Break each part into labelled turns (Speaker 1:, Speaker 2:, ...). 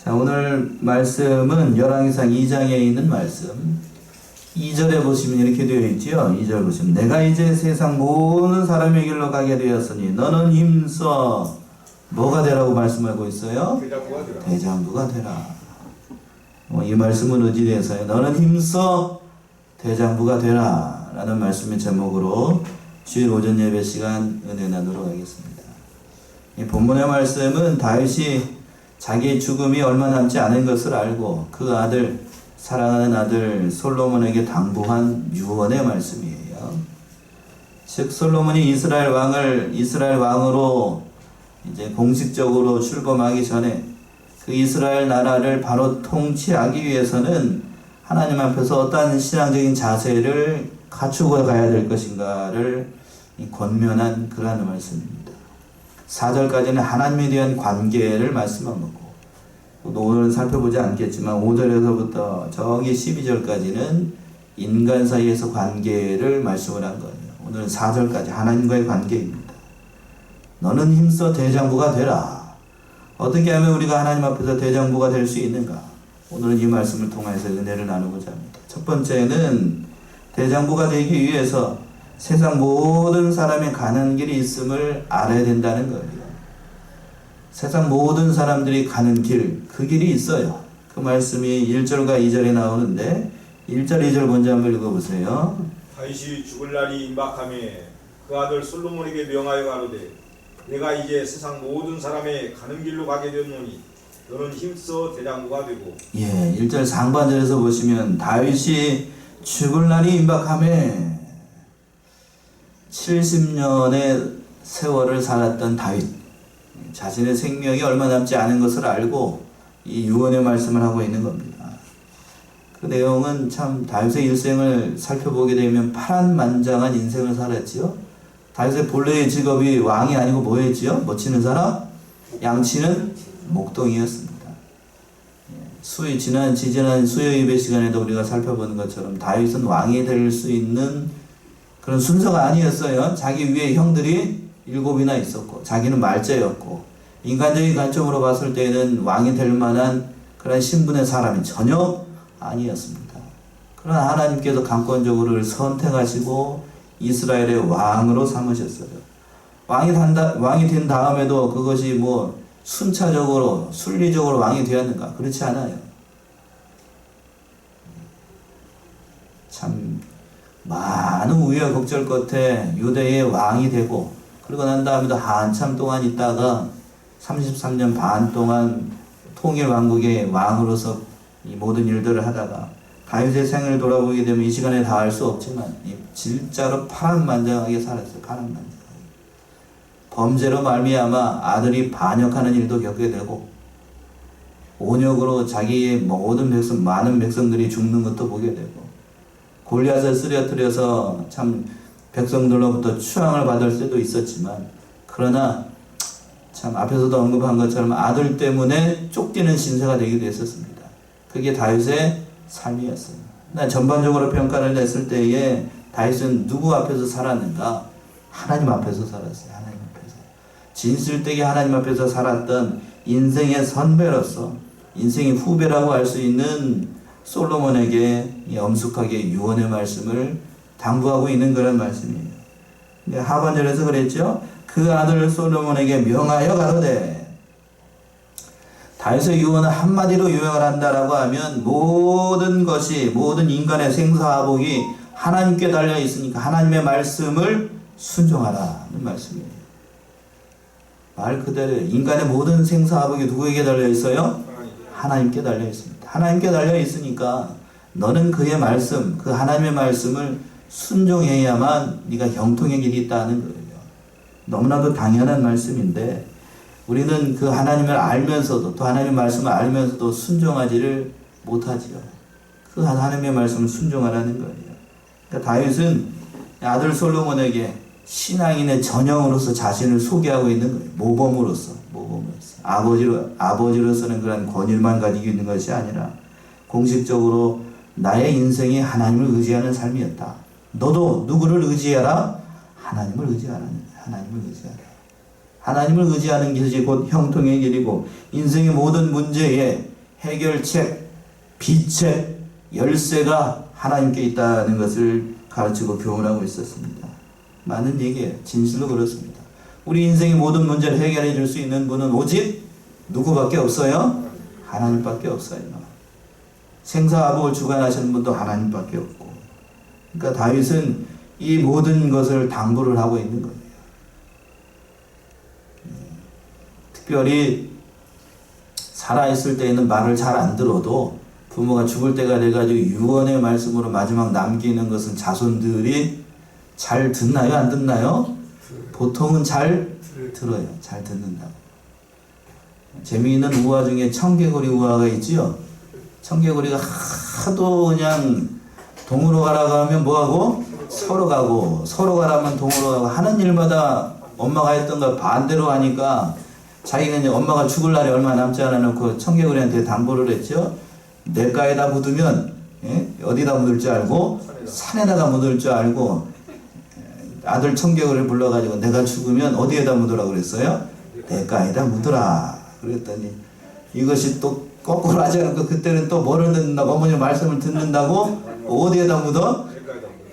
Speaker 1: 자, 오늘 말씀은 열왕기상 2장에 있는 말씀. 2절에 보시면 이렇게 되어 있지요. 2절 보시면 내가 이제 세상 모든 사람의 길로 가게 되었으니 너는 힘써 뭐가 되라고 말씀하고 있어요? 대장부가 되라. 이 말씀은 의지돼서요. 너는 힘써 대장부가 되라 라는 말씀의 제목으로 주일 오전 예배 시간 은혜 나누도록 하겠습니다. 이 본문의 말씀은 다윗이 자기의 죽음이 얼마 남지 않은 것을 알고 그 아들, 사랑하는 아들 솔로몬에게 당부한 유언의 말씀이에요. 즉 솔로몬이 이스라엘 왕으로 이제 공식적으로 출범하기 전에 그 이스라엘 나라를 바로 통치하기 위해서는 하나님 앞에서 어떠한 신앙적인 자세를 갖추고 가야 될 것인가를 권면한 그러한 말씀입니다. 4절까지는 하나님에 대한 관계를 말씀한 거고, 오늘은 살펴보지 않겠지만 5절에서부터 저기 12절까지는 인간 사이에서 관계를 말씀을 한 거예요. 오늘은 4절까지 하나님과의 관계입니다. 너는 힘써 대장부가 되라. 어떻게 하면 우리가 하나님 앞에서 대장부가 될 수 있는가? 오늘은 이 말씀을 통해서 은혜를 나누고자 합니다. 첫 번째는 대장부가 되기 위해서 세상 모든 사람의 가는 길이 있음을 알아야 된다는 거예요. 세상 모든 사람들이 가는 길, 그 길이 있어요. 그 말씀이 1절과 2절에 나오는데 1절, 2절 먼저 한번 읽어보세요.
Speaker 2: 다윗이 죽을 날이 임박하매 그 아들 솔로몬에게 명하여 가로되 내가 이제 세상 모든 사람의 가는 길로 가게 되었노니 너는 힘써 대장부가 되고.
Speaker 1: 1절 상반절에서 보시면 다윗이 죽을 날이 임박하매 70년의 세월을 살았던 다윗, 자신의 생명이 얼마 남지 않은 것을 알고 이 유언의 말씀을 하고 있는 겁니다. 그 내용은 참 다윗의 일생을 살펴보게 되면 파란만장한 인생을 살았지요. 다윗의 본래의 직업이 왕이 아니고 뭐였지요? 뭐 치는 사람? 양치는 목동이었습니다. 지난 수요 예배 시간에도 우리가 살펴보는 것처럼 다윗은 왕이 될 수 있는 그런 순서가 아니었어요. 자기 위에 형들이 7이나 있었고 자기는 말제였고 인간적인 관점으로 봤을 때는 왕이 될 만한 그런 신분의 사람이 전혀 아니었습니다. 그러나 하나님께서 강권적으로 선택하시고 이스라엘의 왕으로 삼으셨어요. 왕이 된 다음에도 그것이 뭐 순차적으로 순리적으로 왕이 되었는가? 그렇지 않아요. 참 많은 우여곡절 끝에 유대의 왕이 되고 그러고 난 다음에도 한참 동안 있다가 33년 반 동안 통일 왕국의 왕으로서 이 모든 일들을 하다가 다윗의 생을 돌아보게 되면 이 시간에 다 할 수 없지만 진짜로 파란만장하게 살았어요. 파란만장하게. 범죄로 말미암아 아들이 반역하는 일도 겪게 되고 온역으로 자기의 모든 많은 백성들이 죽는 것도 보게 되고 골리앗을 쓰러뜨려서 참 백성들로부터 추앙을 받을 때도 있었지만 그러나 참 앞에서도 언급한 것처럼 아들 때문에 쫓기는 신세가 되기도 했었습니다. 그게 다윗의 삶이었어요. 전반적으로 평가를 냈을 때에 다윗은 누구 앞에서 살았는가? 하나님 앞에서 살았어요. 하나님 앞에서. 진실되게 하나님 앞에서 살았던 인생의 선배로서 인생의 후배라고 할 수 있는 솔로몬에게 엄숙하게 유언의 말씀을 당부하고 있는 그런 말씀이에요. 하반절에서 그랬죠. 그 아들 솔로몬에게 명하여 가로되, 다윗의 유언은 한마디로 요약을 한다라고 하면 모든 것이 모든 인간의 생사화복이 하나님께 달려 있으니까 하나님의 말씀을 순종하라는 말씀이에요. 말 그대로 인간의 모든 생사화복이 누구에게 달려 있어요? 하나님께 달려 있습니다. 하나님께 달려 있으니까 너는 그의 말씀, 그 하나님의 말씀을 순종해야만 네가 형통의 길이 있다는 거예요. 너무나도 당연한 말씀인데 우리는 그 하나님을 알면서도 또 하나님의 말씀을 알면서도 순종하지를 못하지요. 그 하나님의 말씀을 순종하라는 거예요. 그러니까 다윗은 아들 솔로몬에게 신앙인의 전형으로서 자신을 소개하고 있는 거예요. 모범으로서. 아버지로서는 그런 권위만 가지고 있는 것이 아니라 공식적으로 나의 인생이 하나님을 의지하는 삶이었다. 너도 누구를 의지하라? 하나님을 의지하라. 하나님을 의지하는 것이 곧 형통의 길이고 인생의 모든 문제에 해결책, 비책, 열쇠가 하나님께 있다는 것을 가르치고 교훈하고 있었습니다. 많은 얘기예요. 진실로 그렇습니다. 우리 인생의 모든 문제를 해결해 줄 수 있는 분은 오직 누구밖에 없어요? 하나님밖에 없어요. 생사화복을 주관하시는 분도 하나님밖에 없고. 그러니까 다윗은 이 모든 것을 당부를 하고 있는 거예요. 특별히 살아있을 때에는 말을 잘 안 들어도 부모가 죽을 때가 돼가지고 유언의 말씀으로 마지막 남기는 것은 자손들이 잘 듣나요? 안 듣나요? 보통은 잘 들어요. 잘 듣는다고. 재미있는 우화 중에 청개구리 우화가 있지요. 청개구리가 하도 그냥 동으로 가라고 하면 뭐하고? 서로 가고, 서로 가라면 동으로 가고, 하는 일마다 엄마가 했던 거 반대로 하니까 자기는 이제 엄마가 죽을 날이 얼마 남지 않아 놓고 청개구리한테 당부를 했죠. 냇가에다 묻으면, 어디다 묻을 줄 알고, 산에다가 묻을 줄 알고, 아들 청개구리를 불러가지고 내가 죽으면 어디에다 묻으라고 그랬어요? 냇가에다 묻으라. 그랬더니 이것이 또 거꾸로 하지 않고 그때는 또 뭐를 듣는다고? 어머니 말씀을 듣는다고? 어디에다 묻어?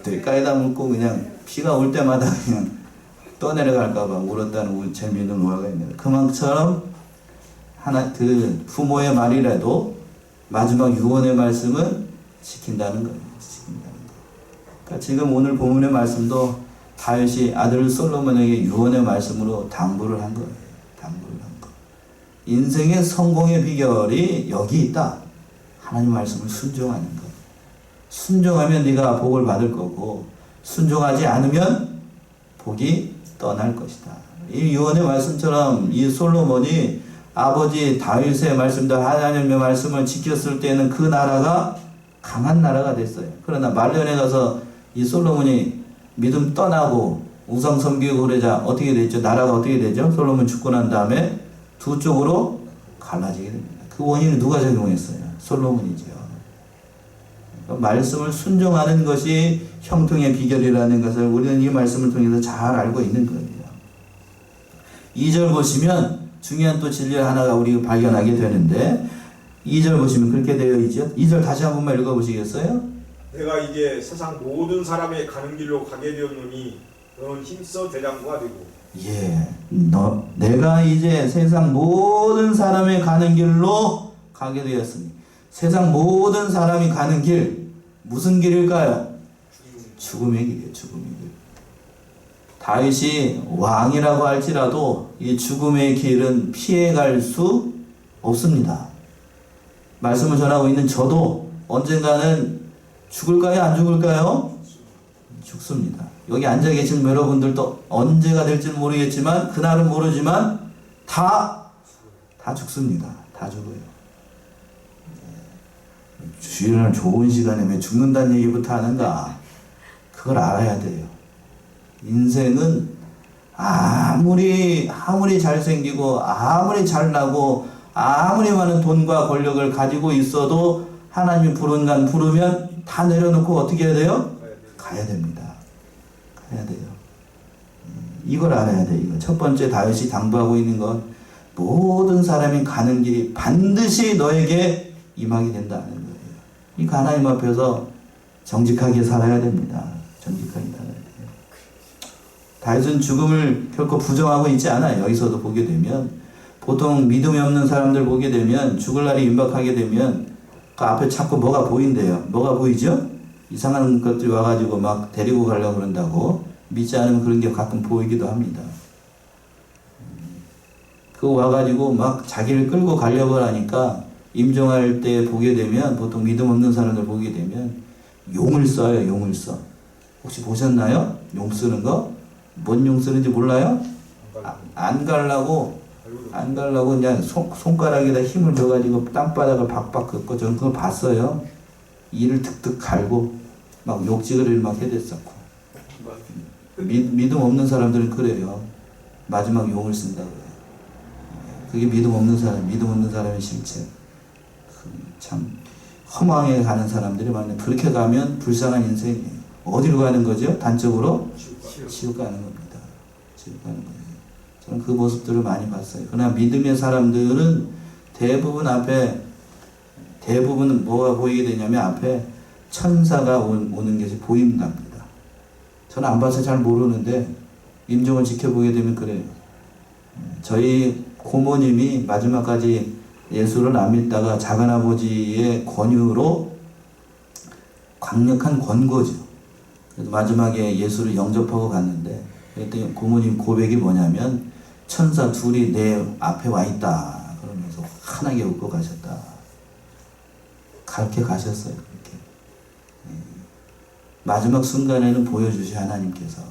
Speaker 1: 냇가에다 묻고 그냥 비가 올 때마다 그냥 떠내려갈까봐 울었다는 재미있는 우화가 있네요. 그만처럼 그 부모의 말이라도 마지막 유언의 말씀은 지킨다는 거예요. 지킨다는 거. 그러니까 지금 오늘 본문의 말씀도 다윗이 아들 솔로몬에게 유언의 말씀으로 당부를 한 거예요. 당부를 한 거. 인생의 성공의 비결이 여기 있다. 하나님 말씀을 순종하는 거. 순종하면 네가 복을 받을 거고 순종하지 않으면 복이 떠날 것이다. 이 유언의 말씀처럼 이 솔로몬이 아버지 다윗의 말씀도 하나님의 말씀을 지켰을 때는 그 나라가 강한 나라가 됐어요. 그러나 말년에 가서 이 솔로몬이 믿음 떠나고 우상 섬기고 그러자 어떻게 됐죠? 나라가 어떻게 되죠? 솔로몬 죽고 난 다음에 두 쪽으로 갈라지게 됩니다. 그 원인은 누가 적용했어요? 솔로몬이죠. 말씀을 순종하는 것이 형통의 비결이라는 것을 우리는 이 말씀을 통해서 잘 알고 있는 거예요. 2절 보시면 중요한 또 진리 하나가 우리가 발견하게 되는데 2절 보시면 그렇게 되어 있죠. 2절 다시 한 번만 읽어보시겠어요?
Speaker 2: 내가 이제 세상 모든 사람의 가는 길로 가게 되었노니 너는 힘써 대장부가 되고.
Speaker 1: 예, 내가 이제 세상 모든 사람의 가는 길로 가게 되었으니 세상 모든 사람이 가는 길 무슨 길일까요? 죽음의 길이에요. 죽음의 길. 다윗이 왕이라고 할지라도 이 죽음의 길은 피해갈 수 없습니다. 말씀을 전하고 있는 저도 언젠가는 죽을까요? 안 죽을까요? 죽습니다. 여기 앉아 계신 여러분들도 언제가 될지는 모르겠지만 그날은 모르지만 다 죽습니다. 다 죽어요. 주일날 좋은 시간에 왜 죽는다는 얘기부터 하는가? 그걸 알아야 돼요. 인생은 아무리 잘생기고 아무리 잘나고 아무리 많은 돈과 권력을 가지고 있어도 하나님이 부르면 다 내려놓고 어떻게 해야 돼요? 가야 됩니다. 가야 돼요. 이걸 알아야 돼요. 이거. 첫 번째 다윗이 당부하고 있는 건 모든 사람이 가는 길이 반드시 너에게 임하게 된다는 거예요. 이 하나님 앞에서 정직하게 살아야 됩니다. 정직하게 살아야 돼요. 다윗은 죽음을 결코 부정하고 있지 않아요. 여기서도 보게 되면 보통 믿음이 없는 사람들 보게 되면 죽을 날이 임박하게 되면 그 앞에 자꾸 뭐가 보인대요. 뭐가 보이죠? 이상한 것들이 와가지고 막 데리고 가려고 그런다고 믿지 않으면 그런 게 가끔 보이기도 합니다. 그거 와가지고 막 자기를 끌고 가려고 하니까 임종할 때 보게 되면 보통 믿음 없는 사람들 보게 되면 용을 써요. 용을 써. 혹시 보셨나요? 용 쓰는 거? 뭔 용 쓰는지 몰라요? 안 가려고 그냥 손가락에다 힘을 줘가지고 땅바닥을 박박 긋고 저는 그걸 봤어요. 이를 득득 갈고 막 욕지거리를 막 해댔었고 믿음 없는 사람들은 그래요. 마지막 용을 쓴다고 해요. 그게 믿음 없는 사람의 실체. 참 허망에 가는 사람들이 많아요. 그렇게 가면 불쌍한 인생이에요. 어디로 가는 거죠? 단적으로 지옥 가는 겁니다. 지옥 가는 거예요. 저는 그 모습들을 많이 봤어요. 그러나 믿음의 사람들은 대부분 앞에 대부분 뭐가 보이게 되냐면 앞에 천사가 오는 것이 보인답니다. 저는 안 봐서 잘 모르는데 임종을 지켜보게 되면 그래요. 저희 고모님이 마지막까지 예수를 안 믿다가 작은아버지의 권유로 강력한 권고죠. 그래서 마지막에 예수를 영접하고 갔는데 그랬더니 고모님 고백이 뭐냐면 천사 둘이 내 앞에 와 있다 그러면서 환하게 웃고 가셨다. 그렇게 가셨어요. 그렇게. 마지막 순간에는 보여주시 하나님께서.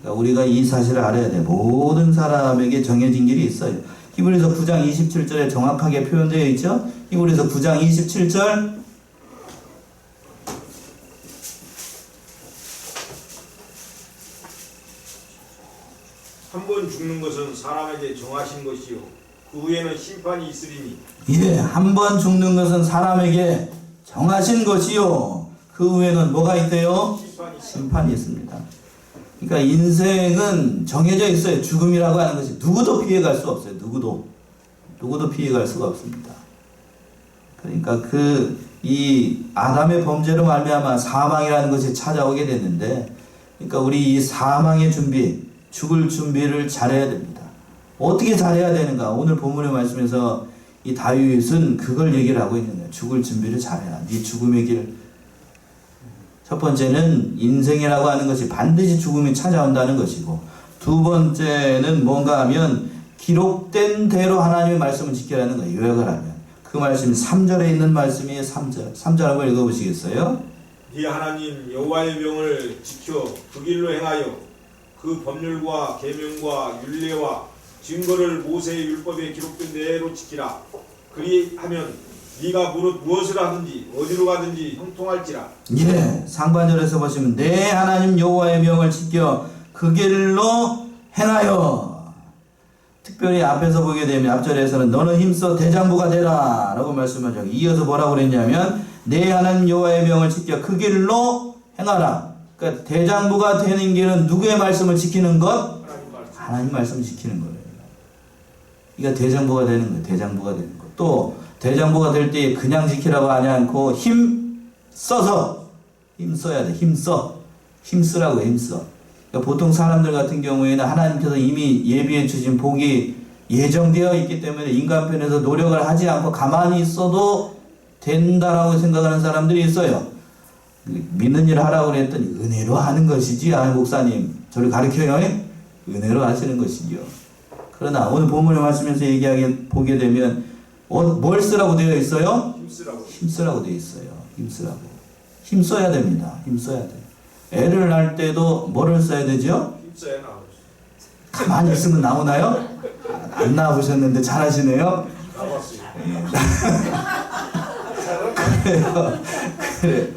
Speaker 1: 그러니까 우리가 이 사실을 알아야 돼. 모든 사람에게 정해진 길이 있어요. 히브리서 9장 27절에 정확하게 표현되어 있죠. 히브리서 9장 27절
Speaker 2: 한 번 죽는 것은 사람에게 정하신 것이요 그 후에는 심판이 있으리니.
Speaker 1: 예, 한 번 죽는 것은 사람에게 정하신 것이요 그 후에는 뭐가 있대요? 심판이 있습니다. 그러니까 인생은 정해져 있어요. 죽음이라고 하는 것이 누구도 피해갈 수 없어요. 누구도 피해갈 수가 없습니다. 그러니까 이 아담의 범죄로 말미암아 사망이라는 것이 찾아오게 됐는데, 그러니까 우리 이 사망의 준비, 죽을 준비를 잘해야 됩니다. 어떻게 잘해야 되는가? 오늘 본문의 말씀에서 이 다윗은 그걸 얘기를 하고 있는 거예요. 죽을 준비를 잘해라. 네 죽음의 길. 첫 번째는 인생이라고 하는 것이 반드시 죽음이 찾아온다는 것이고, 두 번째는 뭔가 하면 기록된 대로 하나님의 말씀을 지키라는 거예요. 요약을 하면. 그 말씀이 3절에 있는 말씀이에요. 3절 한번 읽어보시겠어요?
Speaker 2: 네 하나님 여호와의 명을 지켜 그 길로 행하여 그 법률과 계명과 율례와 증거를 모세의 율법에 기록된 대로 지키라. 그리하면 네가 무엇을 하든지 어디로 가든지 형통할지라.
Speaker 1: 예, 상반절에서 보시면 내 하나님 여호와의 명을 지켜 그 길로 행하여. 특별히 앞에서 보게 되면 앞절에서는 너는 힘써 대장부가 되라 라고 말씀하죠. 이어서 뭐라고 그랬냐면 내 하나님 여호와의 명을 지켜 그 길로 행하라. 그러니까 대장부가 되는 길은 누구의 말씀을 지키는 것? 하나님 말씀을 지키는 거예요. 그러니까 대장부가 되는 거예요. 대장부가 되는 것. 또 대장부가 될 때 그냥 지키라고 하지 않고 힘 써야 돼. 힘쓰라고 해. 힘써. 그러니까 보통 사람들 같은 경우에는 하나님께서 이미 예비해 주신 복이 예정되어 있기 때문에 인간편에서 노력을 하지 않고 가만히 있어도 된다라고 생각하는 사람들이 있어요. 믿는 일 하라고 그랬더니 은혜로 하는 것이지. 목사님 저를 가르쳐요. 은혜로 하시는 것이죠. 그러나 오늘 본문의 말씀에서 보게 되면 뭘 쓰라고 되어 있어요? 힘쓰라고 되어 있어요. 힘써야 됩니다. 힘써야 돼요. 애를 낳을 때도 뭐를 써야 되죠?
Speaker 2: 힘써야 나오죠.
Speaker 1: 가만히 있으면 나오나요? 안 나와보셨는데 잘하시네요.
Speaker 2: 나왔어요.
Speaker 1: 그래.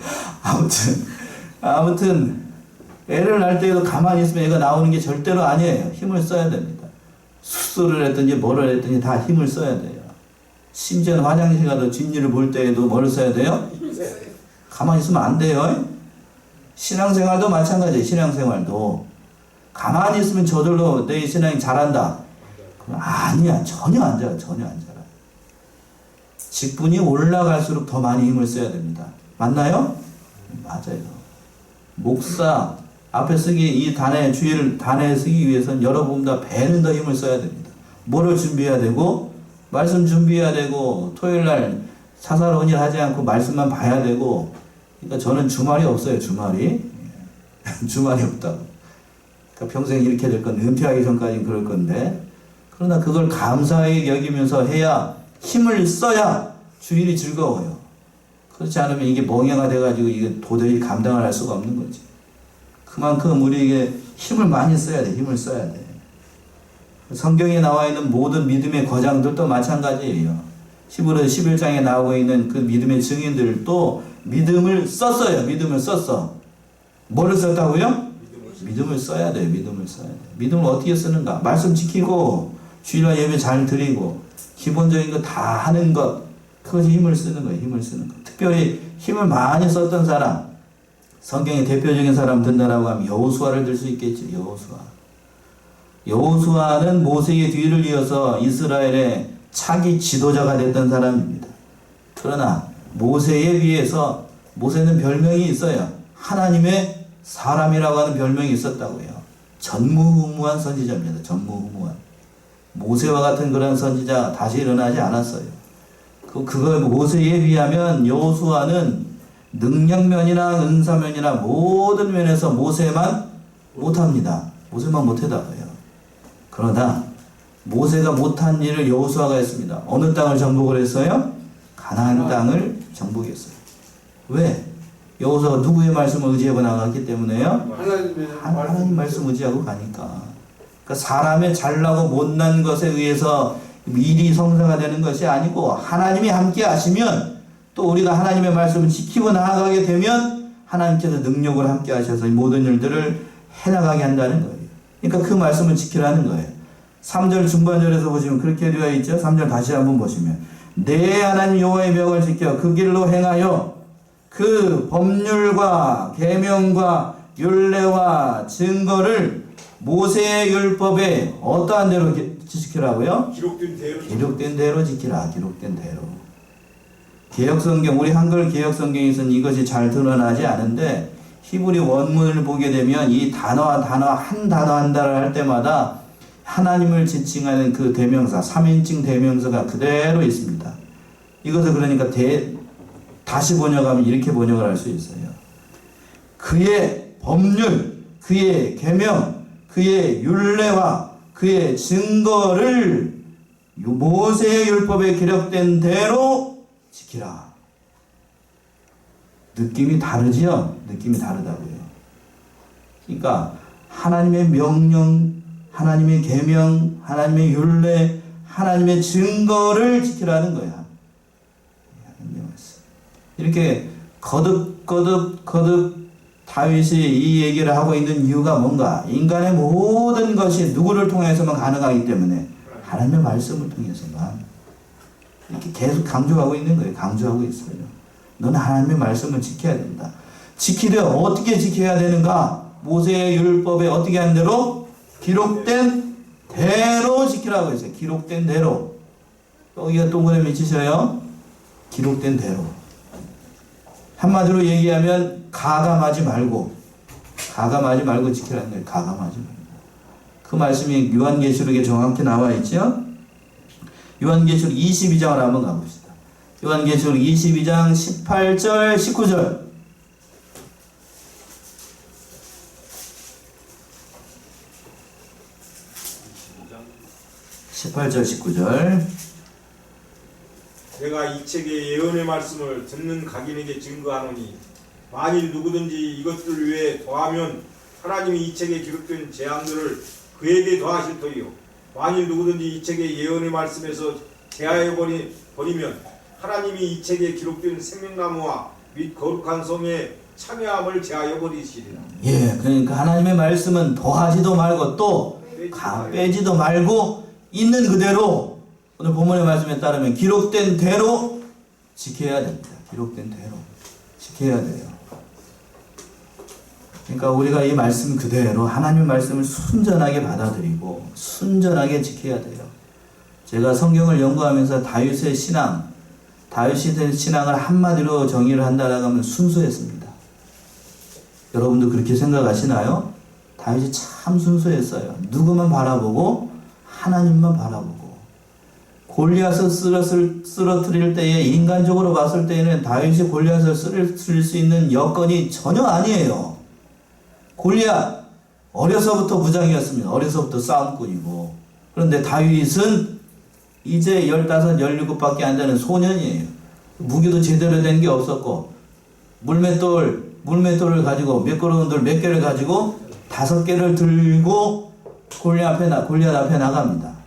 Speaker 1: 아무튼 애를 낳을 때도 가만히 있으면 애가 나오는 게 절대로 아니에요. 힘을 써야 됩니다. 수술을 했든지 뭐를 했든지 다 힘을 써야 돼요. 심지어는 화장실 가도 진리를 볼 때에도 뭐를 써야 돼요? 가만히 있으면 안 돼요. 신앙생활도 마찬가지예요. 신앙생활도 가만히 있으면 저절로 내 신앙이 잘한다. 아니야. 전혀 안 자라. 직분이 올라갈수록 더 많이 힘을 써야 됩니다. 맞나요? 맞아요. 목사 앞에 쓰기 이 단에 쓰기 위해서는 여러분보다 배는 더 힘을 써야 됩니다. 뭐를 준비해야 되고 말씀 준비해야 되고 토요일날 사사로운 일 하지 않고 말씀만 봐야 되고. 그러니까 저는 주말이 없어요. 주말이 없다고. 그러니까 평생 이렇게 될 건데 은퇴하기 전까지는 그럴 건데, 그러나 그걸 감사히 여기면서 해야 힘을 써야 주일이 즐거워요. 그렇지 않으면 이게 멍해가 돼가지고 이게 도저히 감당을 할 수가 없는 거지. 그만큼 우리에게 힘을 많이 써야 돼. 힘을 써야 돼. 성경에 나와 있는 모든 믿음의 거장들도 마찬가지예요. 히브리서 11장에 나오고 있는 그 믿음의 증인들도 믿음을 썼어요. 믿음을 썼어. 뭐를 썼다고요? 믿음을 써야 돼요. 믿음을 어떻게 쓰는가? 말씀 지키고 주일날 예배 잘 드리고 기본적인 거 다 하는 것. 그것이 힘을 쓰는 거예요. 특별히 힘을 많이 썼던 사람, 성경의 대표적인 사람 든다라고 하면 여호수아를 들 수 있겠죠. 여호수아는 모세의 뒤를 이어서 이스라엘의 차기 지도자가 됐던 사람입니다. 그러나 모세에 비해서 모세는 별명이 있어요. 하나님의 사람이라고 하는 별명이 있었다고요. 전무후무한 선지자입니다. 전무후무한. 모세와 같은 그런 선지자 다시 일어나지 않았어요. 그거 모세에 비하면 여호수아는 능력면이나 은사면이나 모든 면에서 모세만 못합니다. 모세만 못하다고요. 그러나 모세가 못한 일을 여호수아가 했습니다. 어느 땅을 정복을 했어요? 가나안 땅을 정복했어요. 왜? 여호수아가 누구의 말씀을 의지하고 나갔기 때문에요? 하나님 말씀 의지하고 가니까. 그러니까 사람의 잘나고 못난 것에 의해서 일이 성사가 되는 것이 아니고 하나님이 함께 하시면 또 우리가 하나님의 말씀을 지키고 나아가게 되면 하나님께서 능력을 함께 하셔서 이 모든 일들을 해나가게 한다는 거예요. 그러니까 그 말씀을 지키라는 거예요. 3절 중반절에서 보시면 그렇게 되어 있죠. 3절 다시 한번 보시면 내 하나님 여호와의 명을 지켜 그 길로 행하여 그 법률과 계명과 율례와 증거를 모세의 율법에 어떠한 대로 지키라고요? 기록된 대로 지키라. 기록된 대로. 개역성경, 우리 한글 개역성경에서는 이것이 잘 드러나지 않은데 히브리 원문을 보게 되면 이 단어와 단어 한 단어를 할 때마다 하나님을 지칭하는 그 대명사, 3인칭 대명사가 그대로 있습니다. 이것을 그러니까 다시 번역하면 이렇게 번역을 할 수 있어요. 그의 법률, 그의 계명, 그의 율례와 그의 증거를 모세의 율법에 기록된 대로 지키라. 느낌이 다르지요? 느낌이 다르다고요. 그러니까 하나님의 명령, 하나님의 계명, 하나님의 율례, 하나님의 증거를 지키라는 거야. 이렇게 거듭 다윗이 이 얘기를 하고 있는 이유가 뭔가? 인간의 모든 것이 누구를 통해서만 가능하기 때문에 하나님의 말씀을 통해서만 이렇게 계속 강조하고 있는 거예요. 강조하고 있어요. 너는 하나님의 말씀을 지켜야 된다. 지키되 어떻게 지켜야 되는가? 모세의 율법에 어떻게 한 대로? 기록된 대로 지키라고 했어요. 기록된 대로. 여기가 동그라미 치셔요. 기록된 대로. 한마디로 얘기하면 가감하지 말고 지키라는 거예요. 가감하지 말고. 그 말씀이 요한계시록에 정확히 나와 있죠. 요한계시록 22장을 한번 가봅시다. 요한계시록 22장 18절 19절. 18절 19절.
Speaker 2: 내가 이 책의 예언의 말씀을 듣는 각인에게 증거하노니 만일 누구든지 이것들 외에 더하면 하나님이 이 책에 기록된 재앙들을 그에게 더하실 터이요 만일 누구든지 이 책의 예언의 말씀에서 제하여 버리면 하나님이 이 책에 기록된 생명나무와 및 거룩한 성에 참여함을 제하여 버리시리라.
Speaker 1: 예, 그러니까 하나님의 말씀은 더하지도 말고 또 빼지도 말고 있는 그대로 오늘 본문의 말씀에 따르면 기록된 대로 지켜야 됩니다. 기록된 대로 지켜야 돼요. 그러니까 우리가 이 말씀 그대로 하나님의 말씀을 순전하게 받아들이고 순전하게 지켜야 돼요. 제가 성경을 연구하면서 다윗의 신앙을 한마디로 정의를 한다라고 하면 순수했습니다. 여러분도 그렇게 생각하시나요? 다윗이 참 순수했어요. 누구만 바라보고 하나님만 바라보고 골리앗을 쓰러뜨릴 때에 인간적으로 봤을 때에는 다윗이 골리앗을 쓰러뜨릴 수 있는 여건이 전혀 아니에요. 골리앗 어려서부터 무장이었습니다. 어려서부터 싸움꾼이고. 그런데 다윗은 이제 15, 17밖에 안 되는 소년이에요. 무기도 제대로 된 게 없었고 물맷돌을 가지고 미끄러운 돌 몇 개를 가지고 5개를 들고 골리앗 앞에 나갑니다.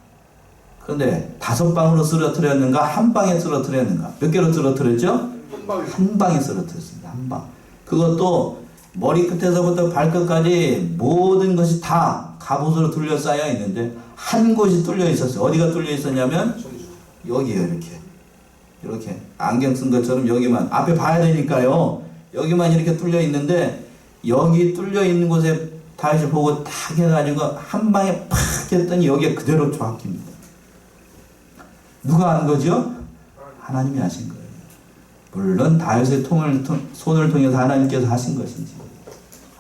Speaker 1: 그런데 5방으로 쓰러뜨렸는가? 한 방에 쓰러뜨렸는가? 몇 개로 쓰러뜨렸죠? 한 방에 쓰러뜨렸습니다. 한 방. 그것도 머리끝에서부터 발끝까지 모든 것이 다 갑옷으로 둘러싸여 있는데 한 곳이 뚫려 있었어요. 어디가 뚫려 있었냐면 여기에요. 이렇게 안경 쓴 것처럼 여기만 앞에 봐야 되니까요. 여기만 이렇게 뚫려 있는데 여기 뚫려 있는 곳에 다윗이 보고 탁 해가지고 한 방에 팍 했더니 여기에 그대로 정확입니다. 누가 한 거죠? 하나님이 하신 거예요. 물론 다윗의 손을 통해서 하나님께서 하신 것인지,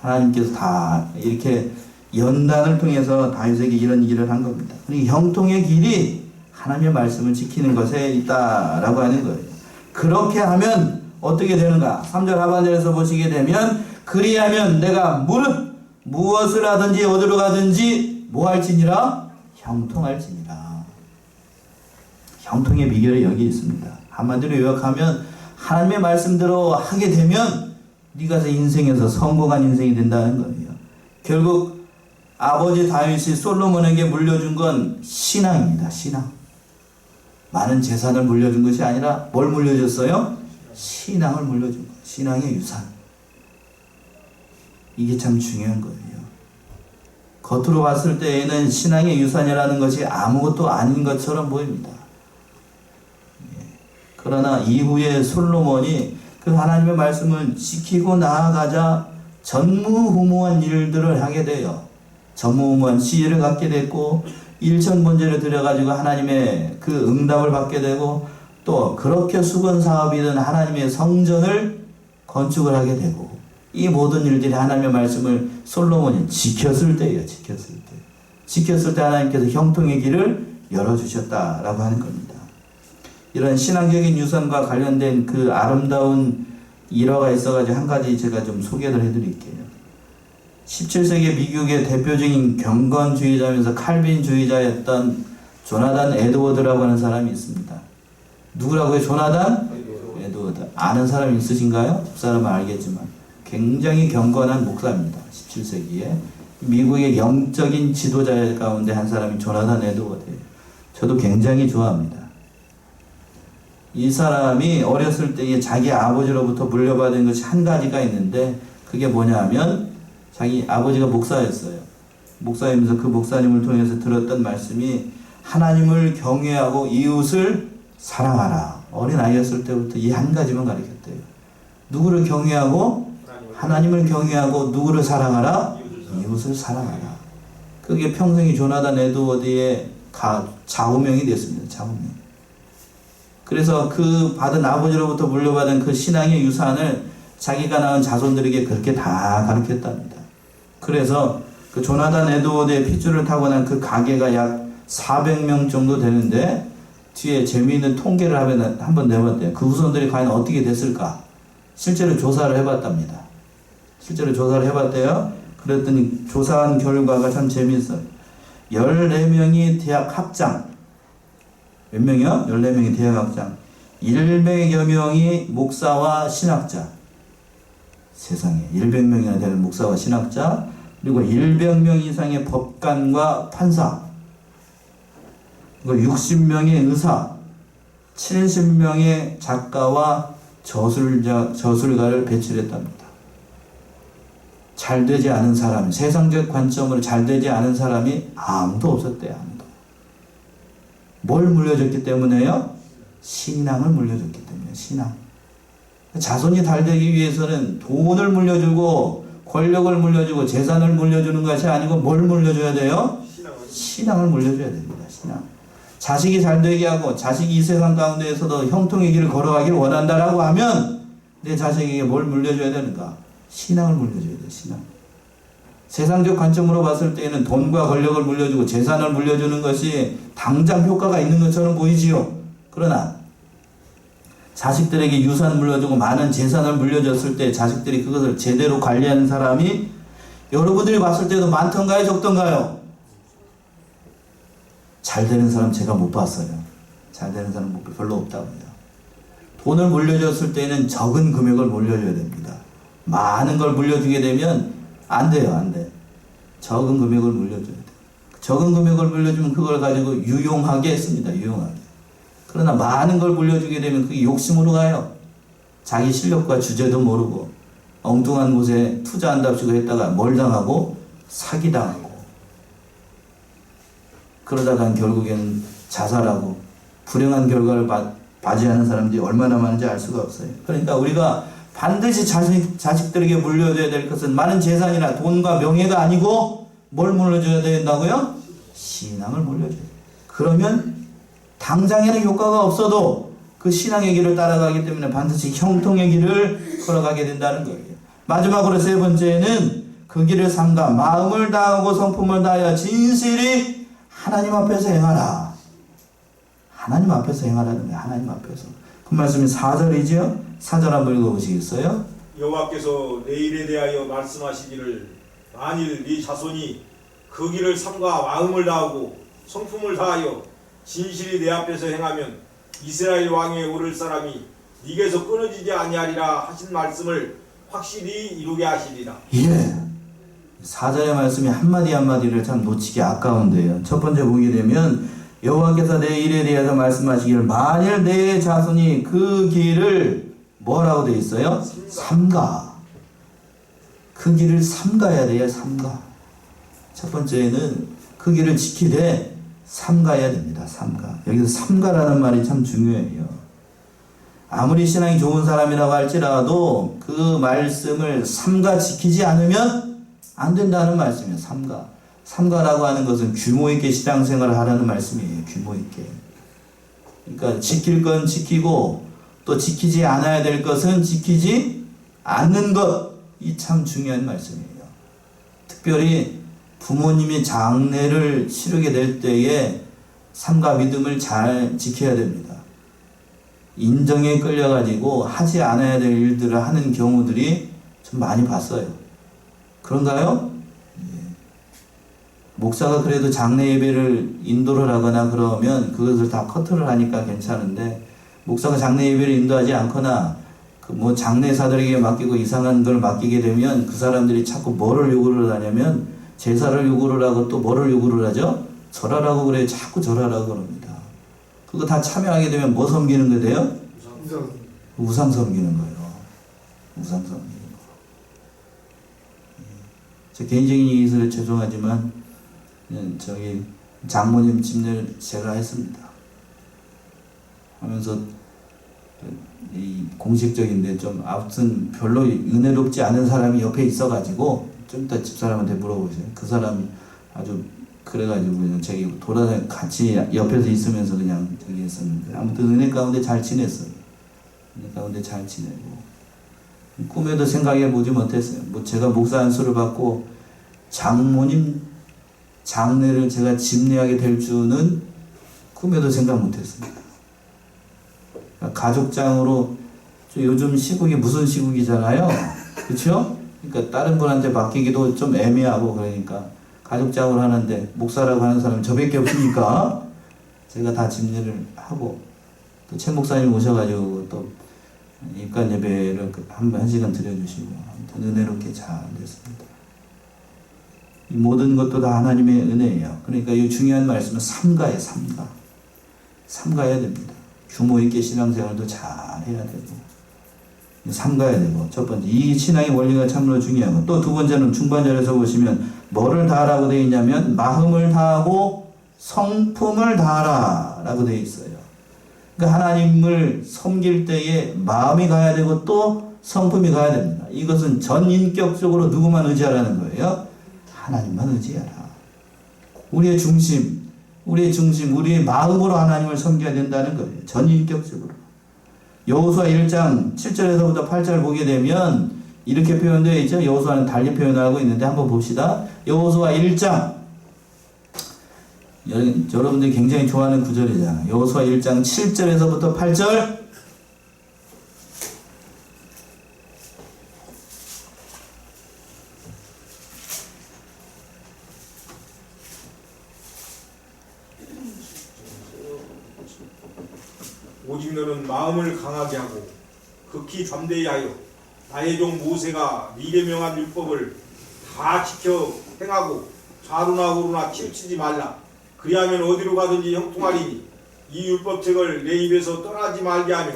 Speaker 1: 하나님께서 다 이렇게 연단을 통해서 다윗에게 이런 일을 한 겁니다. 그러니까 형통의 길이 하나님의 말씀을 지키는 것에 있다라고 하는 거예요. 그렇게 하면 어떻게 되는가? 3절 하반절에서 보시게 되면 그리하면 내가 무엇을 하든지 어디로 가든지 뭐 할지니라? 형통할지니라. 형통의 비결이 여기 있습니다. 한마디로 요약하면 하나님의 말씀대로 하게 되면 네가 인생에서 성공한 인생이 된다는 거예요. 결국 아버지 다윗이 솔로몬에게 물려준 건 신앙입니다. 신앙. 많은 재산을 물려준 것이 아니라 뭘 물려줬어요? 신앙을 물려준 거예요. 신앙의 유산. 이게 참 중요한 거예요. 겉으로 봤을 때에는 신앙의 유산이라는 것이 아무것도 아닌 것처럼 보입니다. 그러나 이후에 솔로몬이 그 하나님의 말씀을 지키고 나아가자 전무후무한 일들을 하게 돼요. 전무후무한 지혜를 갖게 됐고 일천번제를 드려가지고 하나님의 그 응답을 받게 되고 또 그렇게 수건 사업이든 하나님의 성전을 건축을 하게 되고 이 모든 일들이 하나님의 말씀을 솔로몬이 지켰을 때예요. 지켰을 때 하나님께서 형통의 길을 열어주셨다라고 하는 겁니다. 이런 신앙적인 유산과 관련된 그 아름다운 일화가 있어가지고 한 가지 제가 좀 소개를 해드릴게요. 17세기 미국의 대표적인 경건주의자면서 칼빈주의자였던 조나단 에드워드라고 하는 사람이 있습니다. 누구라고요? 조나단 에드워드. 아는 사람 있으신가요? 그 사람은 알겠지만 굉장히 경건한 목사입니다. 17세기에 미국의 영적인 지도자 가운데 한 사람이 조나단 에드워드예요. 저도 굉장히 좋아합니다. 이 사람이 어렸을 때에 자기 아버지로부터 물려받은 것이 한 가지가 있는데 그게 뭐냐 하면 자기 아버지가 목사였어요. 목사이면서 그 목사님을 통해서 들었던 말씀이 하나님을 경외하고 이웃을 사랑하라. 어린아이였을 때부터 이 한 가지만 가르쳤대요. 누구를 경외하고? 하나님을 경외하고 누구를 사랑하라? 이웃을 사랑하라. 그게 평생이 조나단 에드워드의 좌우명이 됐습니다. 좌우명. 그래서 그 받은 아버지로부터 물려받은 그 신앙의 유산을 자기가 낳은 자손들에게 그렇게 다 가르쳤답니다. 그래서 그 조나단 에드워드의 핏줄을 타고난 그 가게가 약 400명 정도 되는데 뒤에 재미있는 통계를 한번 내봤대요. 그 후손들이 과연 어떻게 됐을까? 실제로 조사를 해봤답니다. 실제로 조사를 해봤대요. 그랬더니 조사한 결과가 참 재미있어요. 14명이 대학 학장, 몇 명이요? 14명이 대학학장, 100여 명이 목사와 신학자. 세상에 100명이나 되는 목사와 신학자, 그리고 100명 이상의 법관과 판사, 그리고 60명의 의사, 70명의 작가와 저술가를 배출했답니다. 잘 되지 않은 사람, 세상적 관점으로 잘 되지 않은 사람이 아무도 없었대요. 아무도. 뭘 물려줬기 때문에요? 신앙을 물려줬기 때문에. 신앙. 자손이 잘 되기 위해서는 돈을 물려주고 권력을 물려주고 재산을 물려주는 것이 아니고 뭘 물려줘야 돼요? 신앙을 물려줘야 됩니다. 신앙. 자식이 잘 되게 하고 자식이 이 세상 가운데에서도 형통의 길을 걸어가기를 원한다라고 하면 내 자식에게 뭘 물려줘야 되는가? 신앙을 물려줘야 돼요. 신앙. 세상적 관점으로 봤을 때에는 돈과 권력을 물려주고 재산을 물려주는 것이 당장 효과가 있는 것처럼 보이지요. 그러나 자식들에게 유산 물려주고 많은 재산을 물려줬을 때 자식들이 그것을 제대로 관리하는 사람이 여러분들이 봤을 때도 많던가요? 적던가요? 잘 되는 사람 제가 못 봤어요. 잘 되는 사람 별로 없다고요. 돈을 물려줬을 때는 적은 금액을 물려줘야 됩니다. 많은 걸 물려주게 되면 안 돼요. 안 돼. 적은 금액을 물려줘야 돼. 적은 금액을 물려주면 그걸 가지고 유용하게 했습니다. 유용하게. 그러나 많은 걸 물려주게 되면 그게 욕심으로 가요. 자기 실력과 주제도 모르고 엉뚱한 곳에 투자한답시고 했다가 뭘 당하고 사기당하고 그러다가 결국에는 자살하고 불행한 결과를 맞이하는 사람들이 얼마나 많은지 알 수가 없어요. 그러니까 우리가 반드시 자식들에게 물려줘야 될 것은 많은 재산이나 돈과 명예가 아니고 뭘 물려줘야 된다고요? 신앙을 물려줘야 돼요. 그러면 당장에는 효과가 없어도 그 신앙의 길을 따라가기 때문에 반드시 형통의 길을 걸어가게 된다는 거예요. 마지막으로 세 번째는 그 길을 삼가 마음을 다하고 성품을 다하여 진실이 하나님 앞에서 행하라. 하나님 앞에서 행하라는 거예요. 하나님 앞에서. 그 말씀이 4절이죠. 4절 한번 읽어보시겠어요?
Speaker 2: 여호와께서 내 일에 대하여 말씀하시기를 만일 네 자손이 그 길을 삼가 마음을 다하고 성품을 다하여 진실이 내 앞에서 행하면 이스라엘 왕위에 오를 사람이 네게서 끊어지지 아니하리라 하신 말씀을 확실히 이루게 하시리라.
Speaker 1: 예. 4절의 말씀이 한마디 한마디를 참 놓치기 아까운데요. 첫 번째 보게 되면 여호와께서 내 일에 대해서 말씀하시기를 만일 내 자손이 그 길을 뭐라고 되어 있어요? 삼가. 그 길을 삼가야 돼요. 삼가. 첫 번째는 그 길을 지키되 삼가야 됩니다. 삼가. 여기서 삼가라는 말이 참 중요해요. 아무리 신앙이 좋은 사람이라고 할지라도 그 말씀을 삼가 지키지 않으면 안 된다는 말씀이에요. 삼가. 삼가라고 하는 것은 규모 있게 신앙생활을 하라는 말씀이에요. 규모 있게. 그러니까 지킬 건 지키고 또 지키지 않아야 될 것은 지키지 않는 것. 이 참 중요한 말씀이에요. 특별히 부모님이 장례를 치르게 될 때에 삼가 믿음을 잘 지켜야 됩니다. 인정에 끌려가지고 하지 않아야 될 일들을 하는 경우들이 좀 많이 봤어요. 그런가요? 예. 목사가 그래도 장례 예배를 인도를 하거나 그러면 그것을 다 커트를 하니까 괜찮은데 목사가 장례 예배를 인도하지 않거나 뭐 장례사들에게 맡기고 이상한 걸 맡기게 되면 그 사람들이 자꾸 뭐를 요구를 하냐면 제사를 요구를 하고 또 뭐를 요구를 하죠? 절하라고 그래요. 자꾸 절하라고 그럽니다. 그거 다 참여하게 되면 뭐 섬기는 거 돼요? 우상 섬기는 거예요. 우상 섬기는 거. 제 개인적인 얘기에서 죄송하지만 저기 장모님 집례를 제가 했습니다. 하면서 이 공식적인데 좀 아무튼 별로 은혜롭지 않은 사람이 옆에 있어가지고 좀 이따 집사람한테 물어보세요. 그 사람이 아주 그래가지고 그냥 저기 돌아다니 같이 옆에서 있으면서 그냥 저기 했었는데 아무튼 은혜 가운데 잘 지냈어요. 은혜 가운데 잘 지내고 꿈에도 생각해 보지 못했어요. 뭐 제가 목사 안수를 받고 장모님 장례를 제가 집례하게 될 줄은 꿈에도 생각 못했습니다. 가족장으로 요즘 시국이 무슨 시국이잖아요. 그렇죠? 그러니까 다른 분한테 맡기기도 좀 애매하고 그러니까 가족장으로 하는데 목사라고 하는 사람이 저밖에 없으니까 제가 다 집례를 하고 또 최 목사님 오셔가지고 또 입관 예배를 한 시간 드려주시고 아무튼 은혜롭게 잘 됐습니다. 이 모든 것도 다 하나님의 은혜예요. 그러니까 이 중요한 말씀은 삼가예요. 삼가. 삼가야 됩니다. 규모 있게 신앙생활도 잘 해야 되고 삼가야 되고 첫 번째 이 신앙의 원리가 참으로 중요하고 또 두 번째는 중반절에서 보시면 뭐를 다하라고 되어 있냐면 마음을 다하고 성품을 다하라 라고 되어 있어요. 그러니까 하나님을 섬길 때에 마음이 가야 되고 또 성품이 가야 됩니다. 이것은 전인격적으로 누구만 의지하라는 거예요? 하나님만 의지하라. 우리의 중심, 우리의 마음으로 하나님을 섬겨야 된다는 거예요. 전인격적으로. 여호수아 1장 7절에서부터 8절 보게 되면 이렇게 표현되어 있죠. 여호수아는 달리 표현하고 있는데 한번 봅시다. 여호수아 1장 여러분들이 굉장히 좋아하는 구절이잖아요. 여호수아 1장 7절에서부터 8절
Speaker 2: 오직 너는 마음을 강하게 하고 극히 담대히 하여 나의 종 모세가 네게 명한 율법을 다 지켜 행하고 좌로나 우로나 치우치지 말라. 그리하면 어디로 가든지 형통하리니 이 율법책을 내 입에서 떠나지 말게 하며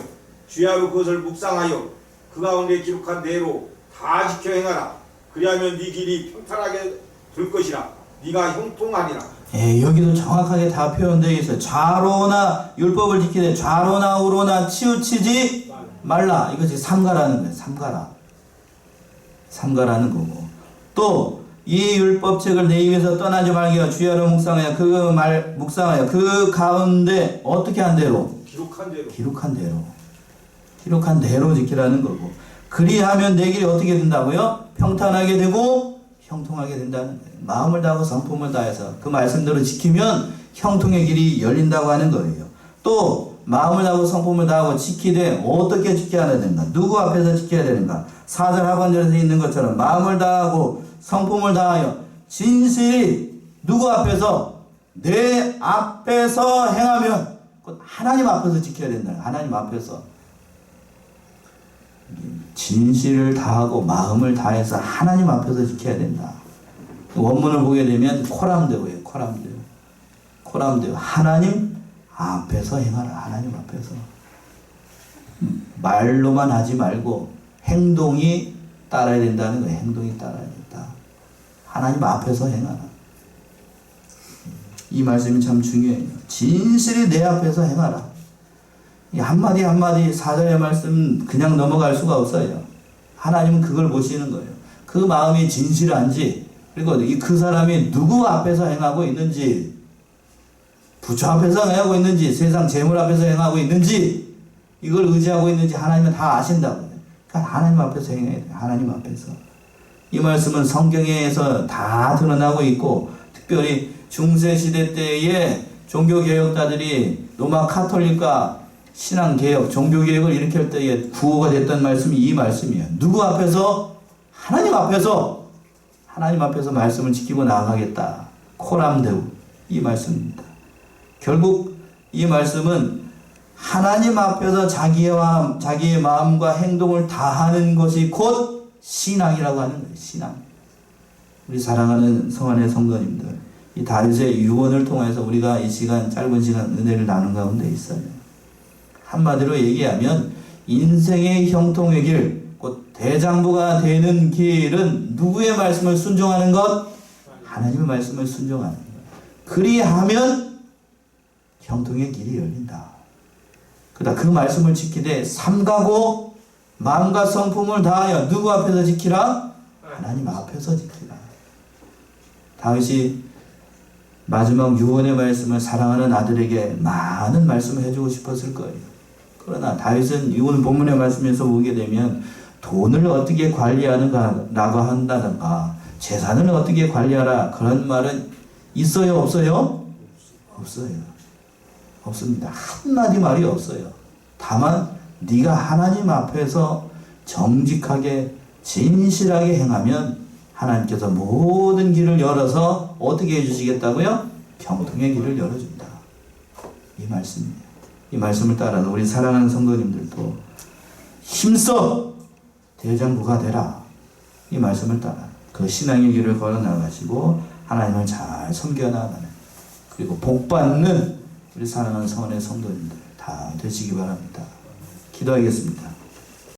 Speaker 2: 주야로 그것을 묵상하여 그 가운데 기록한 대로 다 지켜 행하라. 그리하면 네 길이 평탄하게 될 것이라. 네가 형통하리라.
Speaker 1: 예, 여기도 정확하게 다 표현되어 있어요. 좌로나 율법을 지키되 좌로나 우로나 치우치지 말라. 이것이 삼가라는 거예요. 삼가라는 거고. 또 이 율법책을 내 입에서 떠나지 말게 하여 주야로 묵상하여 그 가운데 어떻게 한 대로 기록한 대로 지키라는 거고, 그리하면 내 길이 어떻게 된다고요? 평탄하게 되고 형통하게 된다는 거예요. 마음을 다하고 성품을 다해서 그 말씀대로 지키면 형통의 길이 열린다고 하는 거예요. 또 마음을 다하고 성품을 다하고 지키되 어떻게 지켜야 되는가? 누구 앞에서 지켜야 되는가? 4절 하반절에서 있는 것처럼 마음을 다하고 성품을 다하여 진실이 누구 앞에서? 내 앞에서 행하면, 곧 하나님 앞에서 지켜야 된다. 하나님 앞에서 진실을 다하고 마음을 다해서 하나님 앞에서 지켜야 된다. 원문을 보게 되면 코람데오예요. 코람데오. 하나님 앞에서 행하라. 하나님 앞에서. 말로만 하지 말고 행동이 따라야 된다는 거예요. 행동이 따라야 된다. 하나님 앞에서 행하라. 이 말씀이 참 중요해요. 진실이 내 앞에서 행하라. 이 한마디 한마디 4절의 말씀 그냥 넘어갈 수가 없어요. 하나님은 그걸 보시는 거예요. 그 마음이 진실한지, 그리고 그 사람이 누구 앞에서 행하고 있는지, 부처 앞에서 행하고 있는지, 세상 재물 앞에서 행하고 있는지, 이걸 의지하고 있는지 하나님은 다 아신다고요. 그러니까 하나님 앞에서 행해야 돼요. 하나님 앞에서. 이 말씀은 성경에서 다 드러나고 있고, 특별히 중세시대 때에 종교개혁자들이 로마 카톨릭과 신앙개혁, 종교개혁을 일으킬 때에 구호가 됐던 말씀이 이 말씀이에요. 누구 앞에서? 하나님 앞에서. 하나님 앞에서 말씀을 지키고 나아가겠다. 코람데우. 이 말씀입니다. 결국 이 말씀은 하나님 앞에서 자기의 마음과 행동을 다하는 것이 곧 신앙이라고 하는 거예요. 신앙. 우리 사랑하는 성안의 성도님들, 이 다윗의 유언을 통해서 우리가 이 시간, 짧은 시간 은혜를 나눈 가운데 있어요. 한마디로 얘기하면 인생의 형통의 길, 곧 대장부가 되는 길은 누구의 말씀을 순종하는 것? 하나님의 말씀을 순종하는 것. 그리하면 형통의 길이 열린다. 그러다 그 말씀을 지키되 삼가고 마음과 성품을 다하여 누구 앞에서 지키라? 하나님 앞에서 지키라. 다윗이 마지막 유언의 말씀을 사랑하는 아들에게 많은 말씀을 해주고 싶었을 거예요. 그러나 다윗은 이번 본문의 말씀에서 보게 되면 돈을 어떻게 관리하는가라고 한다든가 재산을 어떻게 관리하라 그런 말은 있어요? 없어요? 없어요. 없습니다. 한마디 말이 없어요. 다만 네가 하나님 앞에서 정직하게 진실하게 행하면 하나님께서 모든 길을 열어서 어떻게 해주시겠다고요? 평통의 길을 열어준다. 이 말씀이에요. 이 말씀을 따라서 우리 사랑하는 성도님들도 힘써 대장부가 되라. 이 말씀을 따라 그 신앙의 길을 걸어 나가시고 하나님을 잘 섬겨나가는, 그리고 복받는 우리 사랑하는 성원의 성도님들 다 되시기 바랍니다. 기도하겠습니다.